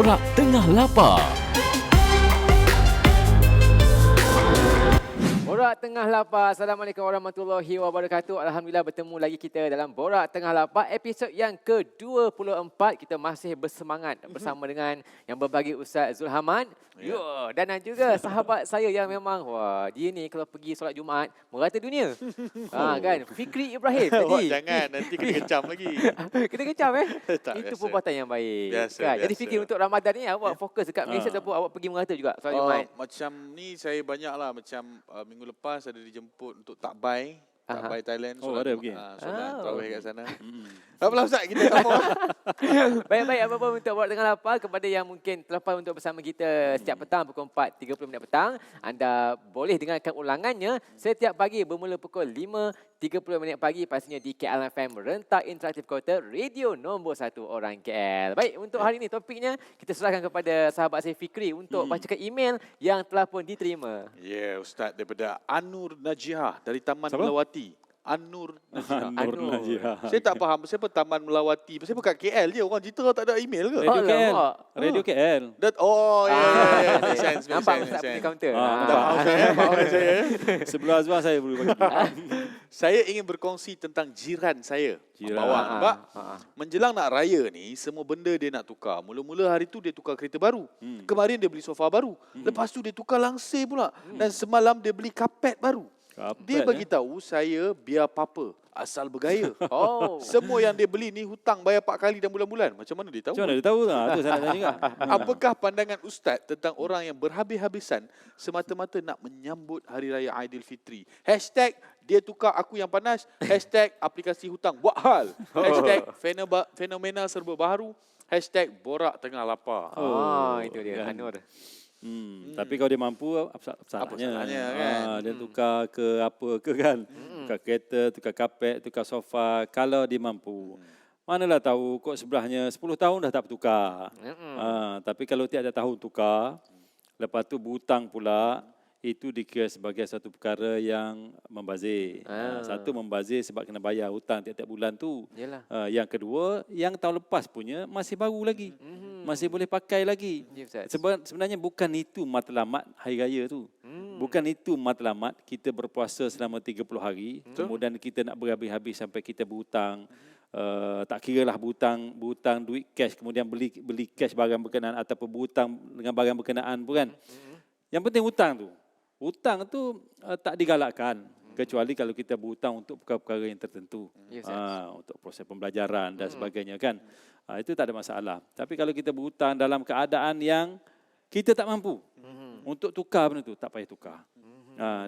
Borak Tengah Lapar. Borak Tengah Lapar. Assalamualaikum warahmatullahi wabarakatuh. Alhamdulillah bertemu lagi kita dalam Borak Tengah Lapar episod yang ke-24. Kita masih bersemangat bersama dengan yang berbagi Ustaz Zulhamad. Dan juga sahabat saya yang memang dia ni kalau pergi solat Jumaat merata dunia. Kan Fikri Ibrahim tadi. Jangan nanti kena kecam lagi. Kena kecam Tak, Itu biasa. perbuatan yang baik. Biasa, Kan? Jadi biasa. Fikri untuk Ramadan ni awak fokus dekat Malaysia ataupun awak pergi merata juga solat Jumaat? Macam ni saya banyak lah. Macam minggu lepas ada dijemput untuk takbai. Takbai Thailand. ada pergi? Solat tarawih kat sana. Apalah Ustaz, kita sambung. Baik-baik apa-apa untuk Borak Tengah Lapar kepada yang mungkin terlepas untuk bersama kita setiap petang pukul 4.30 petang. Anda boleh dengarkan ulangannya setiap pagi bermula pukul 5.30 pagi pastinya di KL FM Rentak Interaktif Kota Radio nombor 1 orang KL. Baik, untuk hari ini topiknya kita serahkan kepada sahabat saya Fikri untuk bacakan email yang telah pun diterima. Ya, Ustaz daripada Anur Najiah dari Taman Siapa? Melawati. Anur Najiah. Nur Najia. Saya tak faham siapa Taman Melawati. Saya bukan KL je. Orang cerita tak ada email ke? Radio KL. Alamak. Radio KL. Ya. Make sense, make Nampak sense, Ustaz make punya sense. kaunter. Minta maaf saya, maafkan saya. Sebelum Azwan saya boleh bagi. Saya ingin berkongsi tentang jiran saya. Jiran. Bawang. Sebab Ah. menjelang nak raya ni, semua benda dia nak tukar. Mula-mula hari tu dia tukar kereta baru. Kemarin dia beli sofa baru. Lepas tu dia tukar langsir pula. Dan semalam dia beli kapet baru. Dia bagi tahu saya biar apa asal bergaya. Oh. Semua yang dia beli ni hutang bayar 4 kali dalam bulan-bulan. Macam mana dia tahu? Macam mana dia tahu? Itu saya nak tanya juga. Apakah pandangan Ustaz tentang orang yang berhabis-habisan semata-mata nak menyambut Hari Raya Aidilfitri? Hashtag dia tukar aku yang panas. Hashtag aplikasi hutang buat hal. Hashtag fenomena serba baru. Hashtag borak tengah lapar. Itu dia Anur. Tapi kalau dia mampu, apa salahnya, salahnya? kan? Dia tukar ke apa ke kan? Tukar kereta, tukar kapet, tukar sofa. Kalau dia mampu. Manalah tahu kok sebelahnya 10 tahun dah tak bertukar. Tapi kalau tiada tahun tukar, lepas tu berhutang pula, itu dikira sebagai satu perkara yang membazir. Satu membazir sebab kena bayar hutang tiap-tiap bulan tu. Yalah. Yang kedua, yang tahun lepas punya masih baru lagi. Masih boleh pakai lagi. Ya, Ustaz. Sebenarnya bukan itu matlamat hari raya tu. Bukan itu matlamat kita berpuasa selama 30 hari. Kemudian kita nak berhabis-habis sampai kita berhutang. Tak kira lah berhutang duit cash, kemudian beli cash barang berkenaan ataupun berhutang dengan barang berkenaan pun kan. Yang penting hutang tu. Hutang tu tak digalakkan kecuali kalau kita berhutang untuk perkara-perkara yang tertentu. Yes, Untuk proses pembelajaran dan sebagainya kan. Itu tak ada masalah. Tapi kalau kita berhutang dalam keadaan yang kita tak mampu untuk tukar benda tu, tak payah tukar.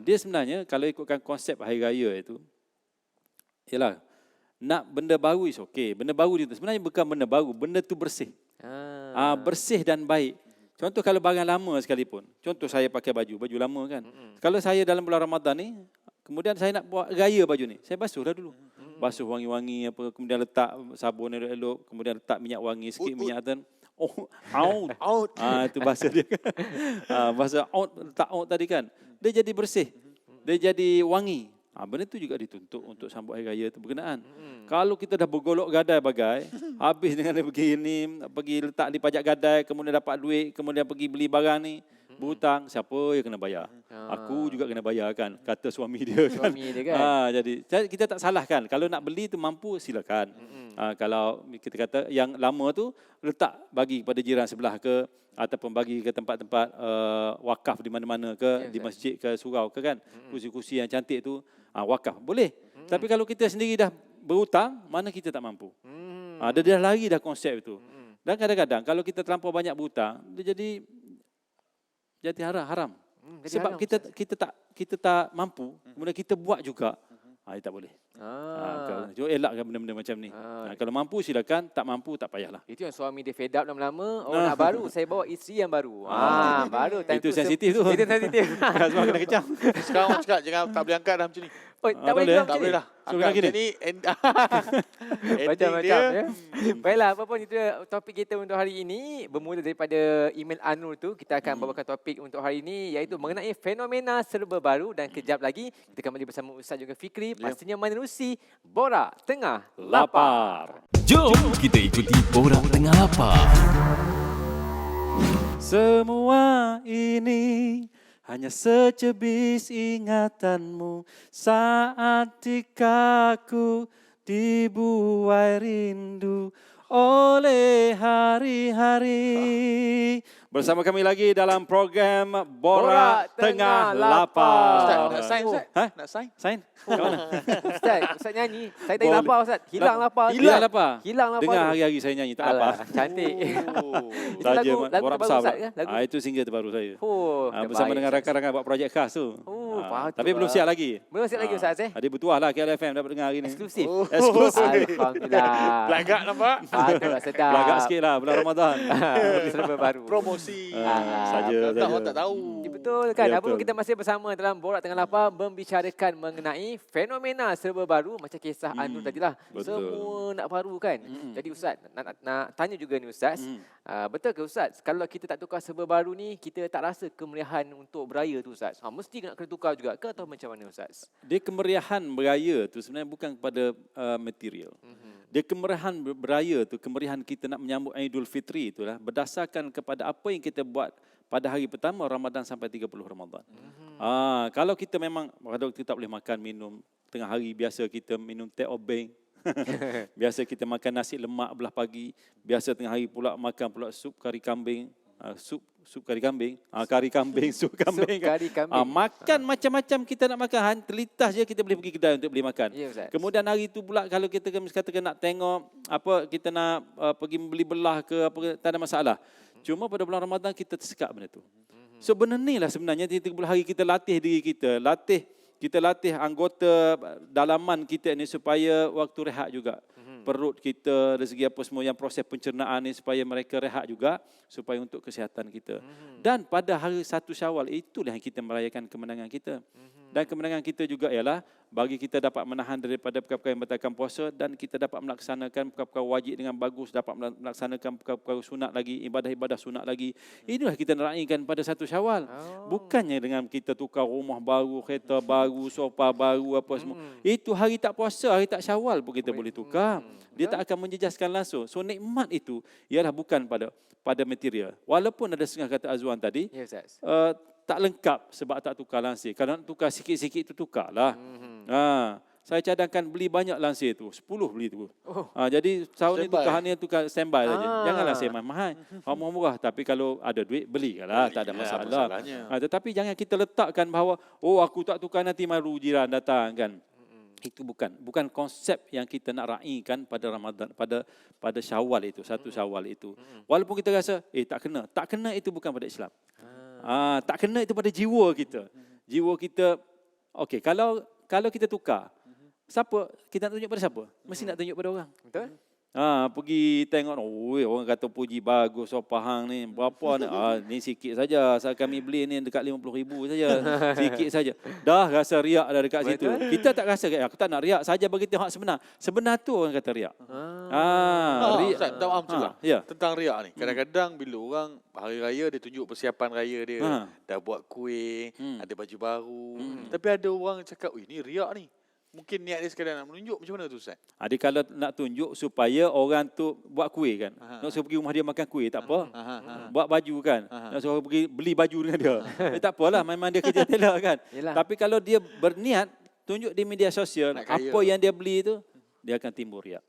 Dia sebenarnya kalau ikutkan konsep hari raya itu, ialah nak benda baru is okey. Benda baru itu sebenarnya bukan benda baru, benda tu bersih. Bersih dan baik. Contoh kalau barang lama sekalipun. Contoh saya pakai baju lama kan. Kalau saya dalam bulan Ramadan ni, kemudian saya nak buat raya baju ni, saya basuhlah dulu. Basuh wangi-wangi apa, kemudian letak sabun elok-elok, kemudian letak minyak wangi sikit, minyak atas. Out. Itu bahasa dia kan. Bahasa letak out tadi kan. Dia jadi bersih. Dia jadi wangi. Benda tu juga dituntut untuk sambut hari raya itu berkenaan. Kalau kita dah bergolok gadai bagai, habis dengan dia pergi letak di pajak gadai, kemudian dapat duit, kemudian pergi beli barang ni, berhutang, siapa yang kena bayar? Aku juga kena bayar kan, kata suami dia kan. Suami dia kan. Jadi kita tak salahkan. Kalau nak beli tu mampu silakan. Kalau kita kata yang lama tu letak bagi kepada jiran sebelah ke, ataupun bagi ke tempat-tempat wakaf di mana-mana ke, di masjid ke, surau ke kan. Kursi-kursi yang cantik tu wakaf. Boleh. Tapi kalau kita sendiri dah berhutang, mana kita tak mampu. Dia dah lari dah konsep itu. Dan kadang-kadang kalau kita terlampau banyak berhutang, dia jadi haram. Sebab haram, kita tak mampu, kemudian kita buat juga. Dia tak boleh. Elakkan benda-benda macam ni. Kalau mampu silakan, tak mampu tak payahlah. Itu yang suami dia fed up lama-lama. Nak baru, saya bawa isteri yang baru. Baru time Itu sensitif tu. Itu sensitif. Semua kena kecam. Sekarang orang cakap jangan tak boleh angkat dah macam ni. Tak boleh boleh? juga Tak macam boleh ni? dah. So, Angkat gini? macam ni. Macam-macam dia. ya. Baiklah, apa pun itu topik kita untuk hari ini. Bermula daripada email Anur tu, kita akan bawakan topik untuk hari ini iaitu mengenai fenomena serba baru. Dan kejap lagi kita kembali bersama Ustaz juga Fikri. Pastinya menerusi Borak Tengah Lapar. Lapar. Jom kita ikuti Borak Tengah Lapar. Semua ini hanya secebis ingatanmu saat dikaku dibuai rindu oleh hari-hari. Bersama kami lagi dalam program Borak Tengah Lapar. Ustaz, nak sign Ustaz? Ha? Nak sign? Sign? Kat mana? Ustaz nyanyi. Saya tadi Boleh. lapar Ustaz. Hilang lapar. Hilang lapar? Hilang lapar. Dengar tu. hari-hari saya nyanyi, tak Alah, lapar. cantik. Oh. Itu Saja lagu Borak terbaru Besar. Ustaz ke? Lagu. Itu single terbaru saya. Oh, Bersama terbaik, dengan Ustaz. rakan-rakan buat projek khas tu. Oh, patut tapi belum lah. siap lagi. Belum siap lagi Ustaz Dia bertuah lah KLFM dapat dengar hari ni. Eksklusif. Eksklusif. Alhamdulillah. Pelagak nampak? Patutlah sedap. Belagak sikit lah bulan Ramadan. Serba baru. Promosi. Saja. Tak orang tak tahu. Betul kan? Ya, Apa pun betul. kita masih bersama dalam Borak Tengah Lapar membicarakan mengenai fenomena serba baru macam kisah Anur tadilah. betul. Semua nak baru kan? Jadi Ustaz, nak tanya juga ni Ustaz. Betul ke Ustaz, kalau kita tak tukar serba baru ni, kita tak rasa kemeriahan untuk beraya tu Ustaz? Mesti nak kena tukar juga ke atau macam mana Ustaz? Dia kemeriahan beraya tu sebenarnya bukan kepada material. Dia kemeriahan beraya tu, kemeriahan kita nak menyambut Aidil Fitri itulah berdasarkan kepada apa yang kita buat pada hari pertama Ramadan sampai 30 Ramadan. Kalau kita memang, kalau kita tak boleh makan, minum, tengah hari biasa kita minum teh obeng. Biasa kita makan nasi lemak belah pagi. Biasa tengah hari pula makan pula sup kari kambing. Sup kari kambing. Kari kambing, sup kambing. Sup kari kambing. Makan macam-macam kita nak makan. Terlintas je kita boleh pergi kedai untuk beli makan. Ya, Ustaz. Kemudian hari itu pula kalau kita katakan nak tengok apa kita nak pergi membeli belah ke apa, tak ada masalah. Cuma pada bulan Ramadan kita tersekat benda tu. So benda ni lah sebenarnya 30 hari kita latih diri kita. Kita latih anggota dalaman kita ni supaya waktu rehat juga. Perut kita, dari segi apa semua yang proses pencernaan ni supaya mereka rehat juga. Supaya untuk kesihatan kita. Dan pada hari 1 Syawal itulah yang kita merayakan kemenangan kita. Dan kemenangan kita juga ialah bagi kita dapat menahan daripada perkara-perkara yang membatalkan puasa dan kita dapat melaksanakan perkara-perkara wajib dengan bagus, dapat melaksanakan perkara-perkara sunat lagi, ibadah-ibadah sunat lagi. Inilah kita nak raikan pada 1 Syawal. Bukannya dengan kita tukar rumah baru, kereta baru, sofa baru apa semua. Itu hari tak puasa, hari tak Syawal pun kita boleh tukar. Dia tak akan menjejaskan langsung. So nikmat itu ialah bukan pada material. Walaupun ada setengah kata Azwan tadi, Ya Ustaz. tak lengkap sebab tak tukar lansir. Kalau nak tukar sikit-sikit itu tukarlah. Saya cadangkan beli banyak lansir tu, 10 beli tu. Jadi tahun ni Standby. tukar ni tukar standby saja. Jangan lansir mahal-mahal. Murah-murah tapi kalau ada duit belilah, tak ada Belilah, masalah. masalahnya. Tetapi jangan kita letakkan bahawa aku tak tukar nanti malu jiran datang kan. Itu bukan konsep yang kita nak raikan pada Ramadan, pada Syawal itu, 1 Syawal itu. Walaupun kita rasa tak kena itu bukan pada Islam. Tak kena itu pada jiwa kita. Jiwa kita okey, kalau kita tukar, siapa kita nak tunjuk pada siapa? Mesti nak tunjuk pada orang. Betul? Pergi tengok, orang kata puji bagus sopa hang ni. Berapa ni? Ni sikit saja. Asal kami beli ni dekat 50,000 saja. Sikit saja. Dah rasa riak dah dekat situ. Kita tak rasa, aku tak nak riak saja bagi tengok sebenar. Sebenar tu orang kata riak. Riak. Ustaz, tak faham juga. Ya. Tentang riak ni. Kadang-kadang bila orang hari raya dia tunjuk persiapan raya dia. Dah buat kuih, ada baju baru. Tapi ada orang cakap, ni riak ni. Mungkin niat dia sekadar nak menunjuk. Macam mana tu Ustaz? Dia kalau nak tunjuk supaya orang tu buat kuih kan. Nak suruh pergi rumah dia makan kuih, tak apa. Buat baju kan. Nak suruh pergi beli baju dengan dia. Tak apalah, memang dia kerja tailor kan. Yelah. Tapi kalau dia berniat tunjuk di media sosial, Nak kaya. apa yang dia beli tu, dia akan timbul riak.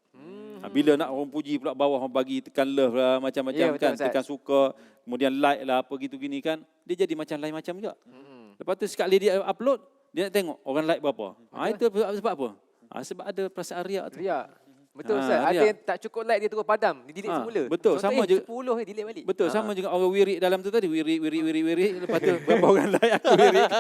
Bila nak orang puji pula bawah orang bagi tekan love lah, macam-macam Ya, betul, kan. Ustaz. Tekan suka, kemudian like lah, apa gitu gini kan. Dia jadi macam lain macam juga. Lepas tu sekali dia upload, dia nak tengok orang like berapa. Itu sebab apa? Sebab ada perasaan riak tu. Riak. Betul Ustaz. Ada riak. yang tak cukup like dia terus padam. Dia delete semula. betul. Contoh, Sama juga. 10 delete balik. Betul, sama juga orang wirid dalam tu tadi. Wirid. Lepas tu berapa orang like aku wirid.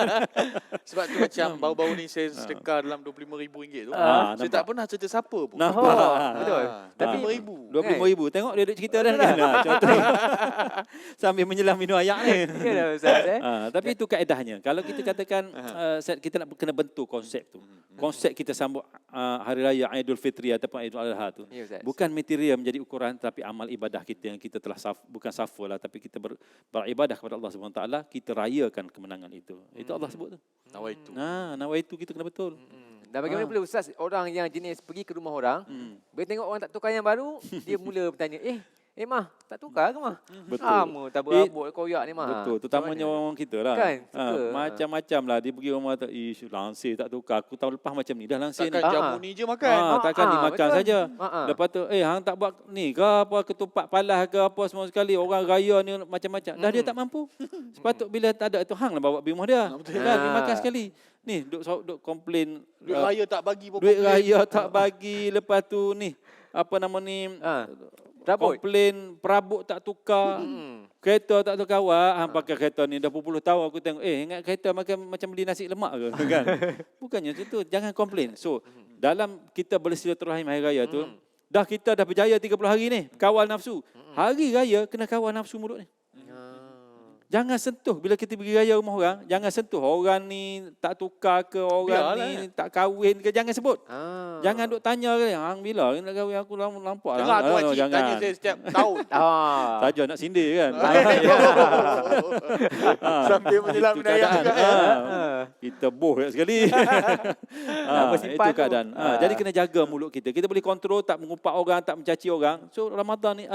Sebab tu macam baru-baru ni saya sedekah dalam RM25,000 tu. nampak. Saya tak pernah cerita siapa pun. Nampak. Betul. Tapi Tapi RM5,000. RM25,000. Tengok dia duduk cerita dah kan. Contoh. Sambil menyelam minum ayak ni. ya dah Ustaz. Tapi itu kaedahnya. Kalau kita katakan kita nak kena bentuk konsep tu. Konsep kita sambut hari raya Aidil Fitri ataupun Aidil Adha tu. Ya, Ustaz. Bukan material menjadi ukuran tapi amal ibadah kita yang kita telah bukan safa lah tapi kita beribadah kepada Allah Subhanahu Wa Taala, kita rayakan kemenangan itu. Itu Allah sebut tu. Nawaitu. Nawaitu kita kena betul. Dan bagaimana pula Ustaz, orang yang jenis pergi ke rumah orang, bila tengok orang tak tukar yang baru, dia mula bertanya, Mah, tak tukar ke mah? Betul. Lama tak berabot koyak ni mah. Betul, terutamanya orang kita lah. Kan, suka. Macam-macam lah. Dia pergi rumah tu, langsir tak tukar. Aku tahun lepas macam ni, dah langsir ni. Takkan jamu ni je makan. Takkan dimakan betul. saja. Ha. Lepas tu, hang tak buat ni ke apa, ketupat palas ke apa semua sekali. Orang raya ni macam-macam. Dah dia tak mampu. Sepatut bila tak ada tu, hang lah bawa pergi rumah dia. Kan, dia makan sekali. Ni, duk komplain. Duit raya tak bagi pun. Duit raya tak bagi. Lepas tu ni, apa nama ni, Rabut. komplain perabot tak tukar. Kereta tak tukar awak, hang pakai kereta ni dah berpuluh tahun aku tengok, ingat kereta macam beli nasi lemak ke kan? Bukannya tu, jangan komplain. So, dalam kita bersilaturahim hari raya tu, kita dah berjaya 30 hari ni, kawal nafsu. Hari raya kena kawal nafsu mulut ni. Jangan sentuh bila kita pergi raya rumah orang, jangan sentuh orang ni tak tukar ke, orang ni tak kahwin ke, jangan sebut. Jangan duk tanya ke, hang bila nak kahwin, aku nampak. Jangan tu Haji tanya saya setiap tahun. Saja nak sindir kan. Sambil menjelang Itu menayang keadaan. juga ya. Kita boh sekali. Itu keadaan. Jadi kena jaga mulut kita. Kita boleh kontrol, tak mengumpat orang, tak mencaci orang. So Ramadan ni,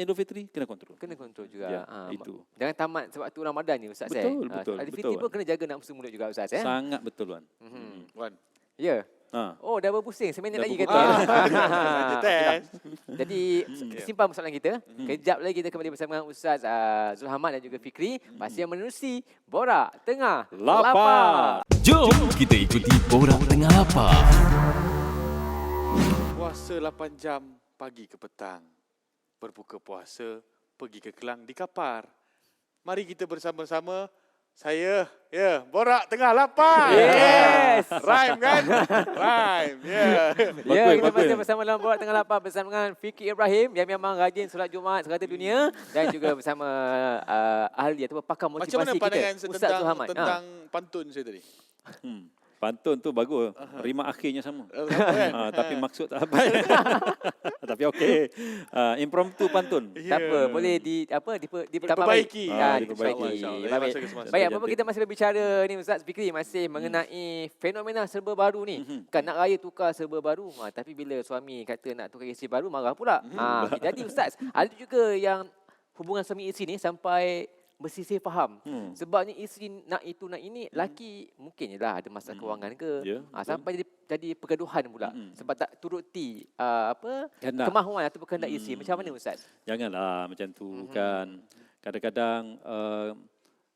Idul Fitri, kena kontrol. Kena kontrol juga. Ya, itu. Jangan tamat waktu Ramadan ni Ustaz. Betul. Idul Fitri pun kena jaga nafsu mulut juga Ustaz. Sangat betul, Wan. Wan. Ya. Oh, dah berpusing. Seminit Dah lagi berpusing. kata. Jadi, simpan persoalan kita. Kejap lagi kita kembali bersama dengan Ustaz Zulhamad dan juga Fikri. Masih yang menerusi Borak Tengah Lapar. Jom kita ikuti Borak Tengah Lapar. Puasa 8 jam pagi ke petang. Berbuka puasa, pergi ke Kelang di Kapar. Mari kita bersama-sama. Saya, Borak Tengah Lapar. Yes. Rhyme kan? Rhyme, Ya, kita masih bersama dalam Borak Tengah Lapar bersama dengan Fikri Ibrahim yang memang rajin solat Jumaat serata dunia dan juga bersama ahli atau pakar Macam motivasi mana pandangan kita, Ustaz Zulhamad. tentang pantun saya tadi? Pantun tu bagus. Rima akhirnya sama. Kan? Tapi maksud tak apa. Tapi okey. Impromptu pantun. Tak apa, boleh Diperbaiki. Diperbaiki. InsyaAllah. Baik, apa kita masih berbicara ni Ustaz Fikri masih mengenai fenomena serba baru ni. Kan nak raya tukar serba baru, tapi bila suami kata nak tukar isteri baru marah pula. Jadi Ustaz, ada juga yang hubungan suami isteri ni sampai bersisih faham. Sebabnya isteri nak itu nak ini, laki mungkin je lah ada masalah kewangan ke. Sampai jadi pergaduhan pula sebab tak turuti kemahuan atau kehendak isteri. Macam mana Ustaz? Janganlah macam tu kan. Kadang-kadang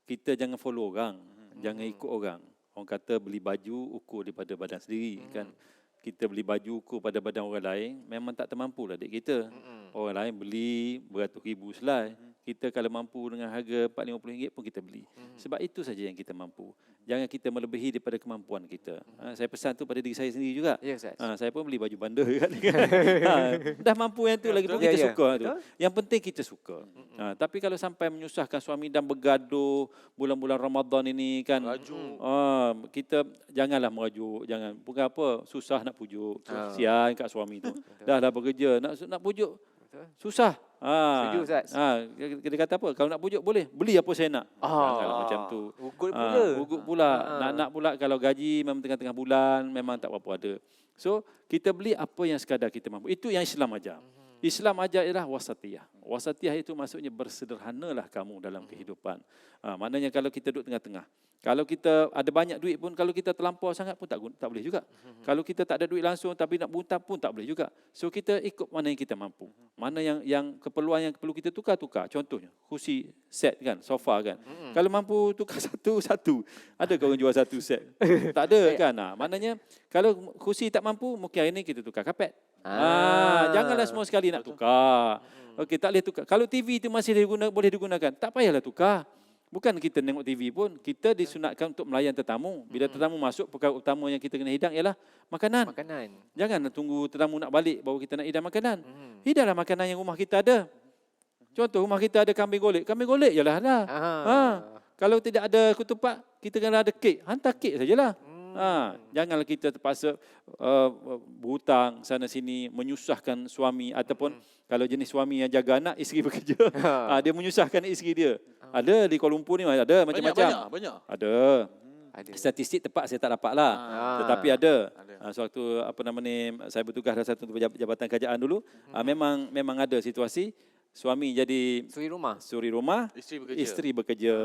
kita jangan follow orang, jangan ikut orang. Orang kata beli baju ukur daripada badan sendiri kan. Kita beli baju ukur pada badan orang lain, memang tak termampu lah adik kita. Orang lain beli beratus ribu selai. Kita kalau mampu dengan harga RM40-50 pun kita beli. Sebab itu saja yang kita mampu. Jangan kita melebihi daripada kemampuan kita. Saya pesan tu pada diri saya sendiri juga. Ya, Ustaz. Saya pun beli baju bandar kan. Dah mampu yang tu lagi pun kita suka tu. Yang penting kita suka. Tapi kalau sampai menyusahkan suami dan bergaduh bulan-bulan Ramadan ini kan. Kita janganlah merajuk, jangan. Bukan apa, susah nak pujuk. Kesian kat suami tu. Dah bekerja nak pujuk. Susah. Setuju Ustaz. Dia kata apa? Kalau nak pujuk boleh. Beli apa saya nak. Kalau macam tu. Ugut pula. Nak pula kalau gaji memang tengah-tengah bulan memang tak apa-apa ada. So, kita beli apa yang sekadar kita mampu. Itu yang Islam ajar. Islam ajar ialah wasatiyah. Wasatiyah itu maksudnya bersederhanalah kamu dalam kehidupan. Maknanya kalau kita duduk tengah-tengah. Kalau kita ada banyak duit pun, kalau kita terlampau sangat pun tak boleh juga. Kalau kita tak ada duit langsung tapi nak buntar pun tak boleh juga. So kita ikut mana yang kita mampu. Mana yang keperluan yang perlu kita tukar. Contohnya, kursi set kan, sofa kan. Kalau mampu tukar satu. Ada ke orang jual satu set? Tak ada kan. Maknanya kalau kursi tak mampu, mungkin hari ini kita tukar kapet. Janganlah semua sekali nak tukar. Okey, tak boleh tukar. Kalau TV itu masih boleh digunakan, tak payahlah tukar. Bukan kita tengok TV pun, kita disunatkan untuk melayan tetamu. Bila tetamu masuk, perkara utama yang kita kena hidang ialah makanan. Jangan tunggu tetamu nak balik baru kita nak hidang makanan. Hidanglah makanan yang rumah kita ada. Contoh, rumah kita ada kambing golek. Kambing golek je lah. Kalau tidak ada ketupat, kita kena ada kek. Hantar kek sajalah. Janganlah kita terpaksa berhutang sana sini, menyusahkan suami ataupun kalau jenis suami yang jaga anak, isteri bekerja, dia menyusahkan isteri dia. Ada di Kuala Lumpur ni ada macam-macam. Banyak. Ada. Statistik tepat saya tak dapat lah. Tetapi ada. Sewaktu saya bertugas dalam satu jabatan kerajaan dulu, memang ada situasi suami jadi Suri rumah. suri rumah, Isteri bekerja. isteri bekerja.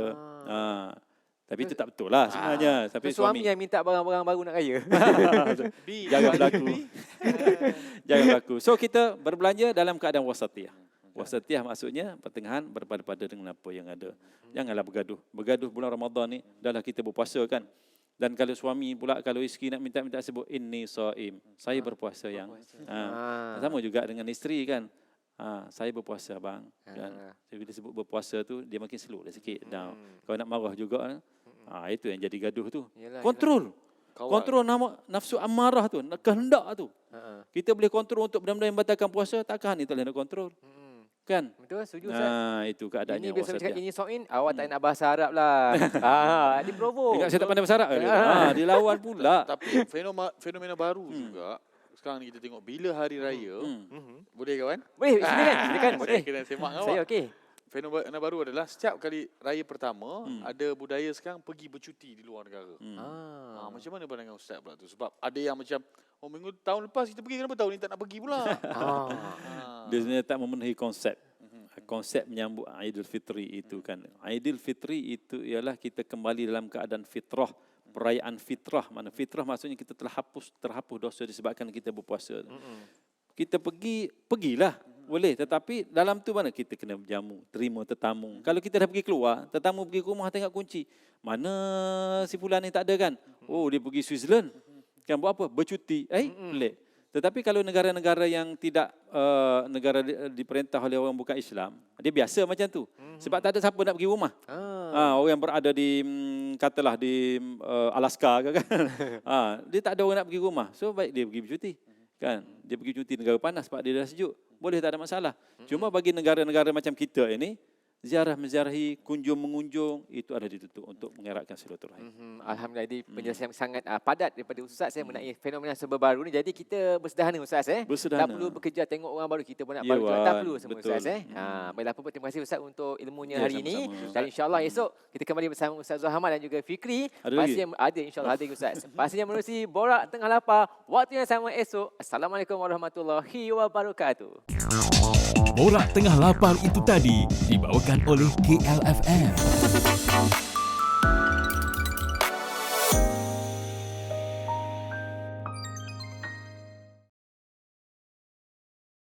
Tapi itu tak betul lah sebenarnya. Tapi Suami yang minta barang-barang baru nak raya. B, jangan bagi berlaku. B. Jangan berlaku. So kita berbelanja dalam keadaan wasatiyah. Wasatiyah maksudnya pertengahan berpada-pada dengan apa yang ada. Janganlah bergaduh. Bergaduh bulan Ramadan ni dahlah kita berpuasa kan. Dan kalau suami pula, kalau isteri nak minta sebut inni shaim. Saya berpuasa yang. Sama juga dengan isteri kan. Saya berpuasa bang. Kan. Bila sebut berpuasa tu dia makin slow lah sikit. Kalau nak marah juga itu yang jadi gaduh tu. Kontrol. Kontrol nafsu amarah tu, kehendak tu. Kita boleh kontrol untuk benda-benda yang batalkan puasa, takkan itu nak kontrol. Kan? Betul, setuju Ustaz. Itu keadaannya Ini biasa wasatiyah. cakap ini soin, awak tak nak bahasa Arab lah. Dia provoke. Ingat saya tak pandai bahasa Arab ke? Dia lawan pula. Tapi fenomena baru juga. Sekarang ni kita tengok bila hari raya, boleh kawan? Boleh, silakan. Boleh. Saya kena semak dengan Saya awak. okey. Fenomena baru adalah setiap kali raya pertama, ada budaya sekarang pergi bercuti di luar negara. Macam mana pandangan Ustaz pula tu? Sebab ada yang macam, minggu tahun lepas kita pergi, kenapa tahun ni tak nak pergi pula? Dia sebenarnya tak memenuhi konsep. Konsep menyambut Aidilfitri itu kan. Aidilfitri itu ialah kita kembali dalam keadaan fitrah. Perayaan fitrah. Mana fitrah maksudnya kita terhapus dosa disebabkan kita berpuasa. Kita pergilah. Boleh, tetapi dalam tu mana kita kena berjamu, terima tetamu. Kalau kita dah pergi keluar, tetamu pergi ke rumah tengok kunci. Mana si fulan ni tak ada kan? Oh, dia pergi Switzerland. Kan buat apa? Bercuti. Boleh. Tetapi kalau negara-negara yang tidak negara diperintah oleh orang bukan Islam, dia biasa macam tu. Sebab tak ada siapa nak pergi rumah. Orang yang berada di katalah di Alaska ke kan. Dia tak ada orang nak pergi rumah. So baik dia pergi bercuti. Kan? Dia pergi cuti negara panas sebab dia dah sejuk. Boleh, tak ada masalah. Cuma bagi negara-negara macam kita ini, ziarah menziarahi, kunjung mengunjung, itu ada ditutup untuk mengeratkan silaturahim. Alhamdulillah, ini penjelasan yang sangat padat daripada Ustaz mengenai fenomena serba baru ni. Jadi kita bersederhana Ustaz. Bersederhana. Tak perlu bekerja tengok orang baru, kita pun nak Ya, baru. Wan. Tak perlu semua Betul. Ustaz. Baiklah, apa-apa, terima kasih Ustaz untuk ilmunya Ya, hari ini. sama-sama. Dan insyaAllah esok kita kembali bersama Ustaz Zuhamal dan juga Fikri. Ada lagi? Ada insyaAllah ada Ustaz. Pastinya menerusi Borak Tengah Lapar. Waktu yang sama esok. Assalamualaikum warahmatullahi wabarakatuh. Borak Tengah Lapar itu tadi dibawakan oleh KLFM.